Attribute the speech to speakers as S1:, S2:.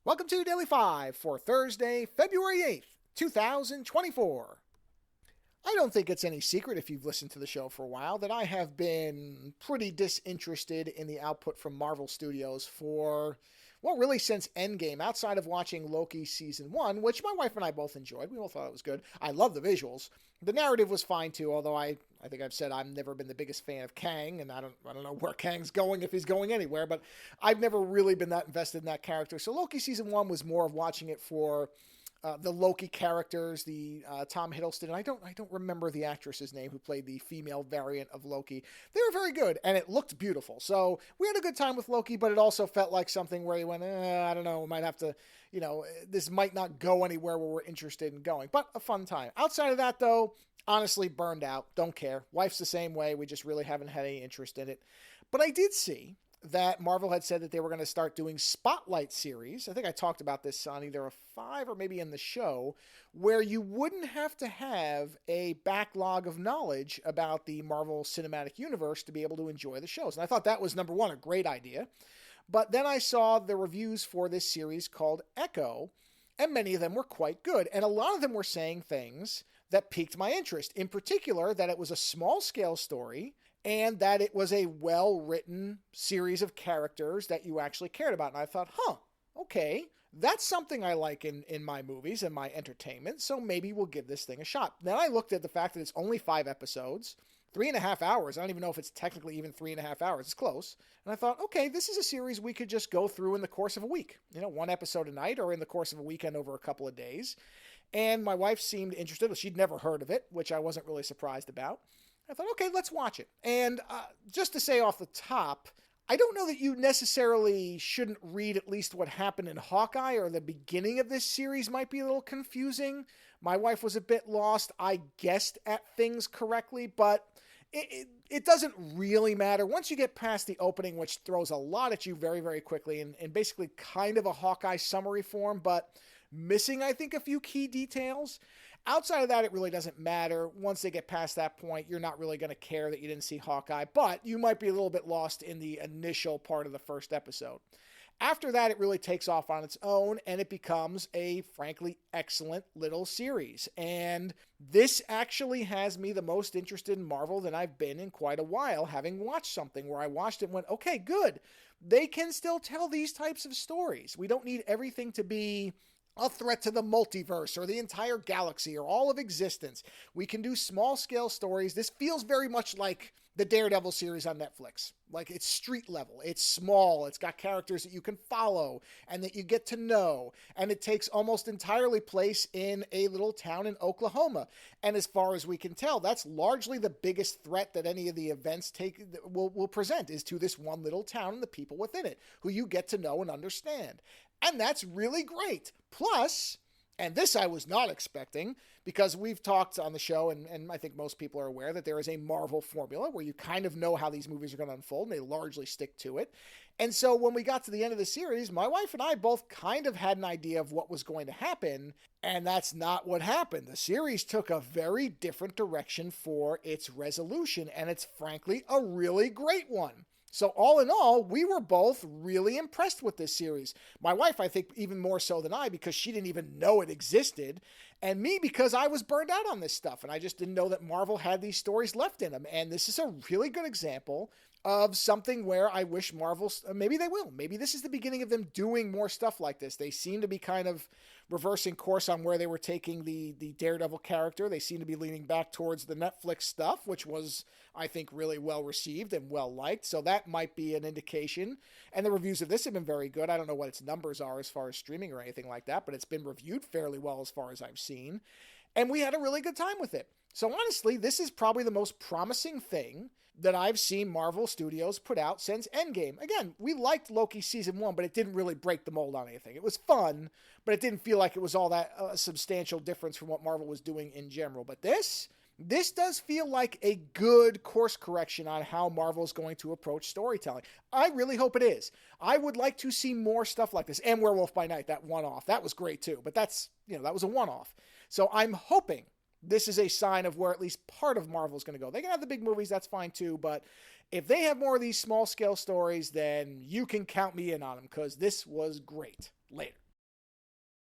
S1: Welcome to Daily 5 for Thursday, February 8th, 2024. I don't think it's any secret if you've listened to the show for a while that I have been pretty disinterested in the output from Marvel Studios for, well, really since Endgame, outside of watching Loki Season 1, which my wife and I both enjoyed. We both thought it was good. I love the visuals. The narrative was fine too, although I think I've said I've never been the biggest fan of Kang, and I don't know where Kang's going, if he's going anywhere, but I've never really been that invested in that character. So Loki Season 1 was more of watching it for the Loki characters, the Tom Hiddleston, and I don't remember the actress's name who played the female variant of Loki. They were very good, and it looked beautiful. So we had a good time with Loki, but it also felt like something where you went, I don't know, we might have to, this might not go anywhere where we're interested in going, but a fun time. Outside of that, though, honestly, burned out. Don't care. Wife's the same way. We just really haven't had any interest in it. But I did see that Marvel had said that they were going to start doing spotlight series. I think I talked about this on either a 5 or maybe in the show, where you wouldn't have to have a backlog of knowledge about the Marvel Cinematic Universe to be able to enjoy the shows. And I thought that was, number one, a great idea. But then I saw the reviews for this series called Echo, and many of them were quite good. And a lot of them were saying things that piqued my interest. In particular, that it was a small-scale story, and that it was a well-written series of characters that you actually cared about. And I thought, okay, that's something I like in my movies and my entertainment, so maybe we'll give this thing a shot. Then I looked at the fact that it's only 5 episodes, 3.5 hours. I don't even know if it's technically even 3.5 hours. It's close. And I thought, okay, this is a series we could just go through in the course of a week. 1 episode a night or in the course of a weekend over a couple of days. And my wife seemed interested. She'd never heard of it, which I wasn't really surprised about. I thought, okay, let's watch it. And just to say off the top, I don't know that you necessarily shouldn't read at least what happened in Hawkeye, or the beginning of this series might be a little confusing. My wife was a bit lost. I guessed at things correctly, but it doesn't really matter. Once you get past the opening, which throws a lot at you very, very quickly, and basically kind of a Hawkeye summary form, but missing, I think, a few key details. Outside of that, it really doesn't matter. Once they get past that point, you're not really going to care that you didn't see Hawkeye, but you might be a little bit lost in the initial part of the first episode. After that, it really takes off on its own, and it becomes a, frankly, excellent little series. And this actually has me the most interested in Marvel than I've been in quite a while, having watched something where I watched it and went, okay, good. They can still tell these types of stories. We don't need everything to be a threat to the multiverse or the entire galaxy or all of existence. We can do small-scale stories. This feels very much like the Daredevil series on Netflix. Like, it's street level. It's small. It's got characters that you can follow and that you get to know. And it takes almost entirely place in a little town in Oklahoma. And as far as we can tell, that's largely the biggest threat that any of the events will present, is to this one little town and the people within it, who you get to know and understand. And that's really great. Plus, and this I was not expecting, because we've talked on the show, and I think most people are aware, that there is a Marvel formula where you kind of know how these movies are going to unfold, and they largely stick to it. And so when we got to the end of the series, my wife and I both kind of had an idea of what was going to happen, and that's not what happened. The series took a very different direction for its resolution, and it's frankly a really great one. So all in all, we were both really impressed with this series. My wife, I think, even more so than I, because she didn't even know it existed. And me, because I was burned out on this stuff, and I just didn't know that Marvel had these stories left in them. And this is a really good example of something where I wish Marvel, maybe they will. Maybe this is the beginning of them doing more stuff like this. They seem to be kind of reversing course on where they were taking the Daredevil character. They seem to be leaning back towards the Netflix stuff, which was, I think, really well received and well liked. So that might be an indication. And the reviews of this have been very good. I don't know what its numbers are as far as streaming or anything like that, but it's been reviewed fairly well as far as I've seen. And we had a really good time with it. So honestly, this is probably the most promising thing that I've seen Marvel Studios put out since Endgame. Again, we liked Loki Season 1, but it didn't really break the mold on anything. It was fun, but it didn't feel like it was all that substantial difference from what Marvel was doing in general. But this does feel like a good course correction on how Marvel is going to approach storytelling. I really hope it is. I would like to see more stuff like this. And Werewolf by Night, that one-off, that was great too. But that's, that was a one-off. So I'm hoping this is a sign of where at least part of Marvel is going to go. They can have the big movies, that's fine too, but if they have more of these small-scale stories, then you can count me in on them, because this was great. Later.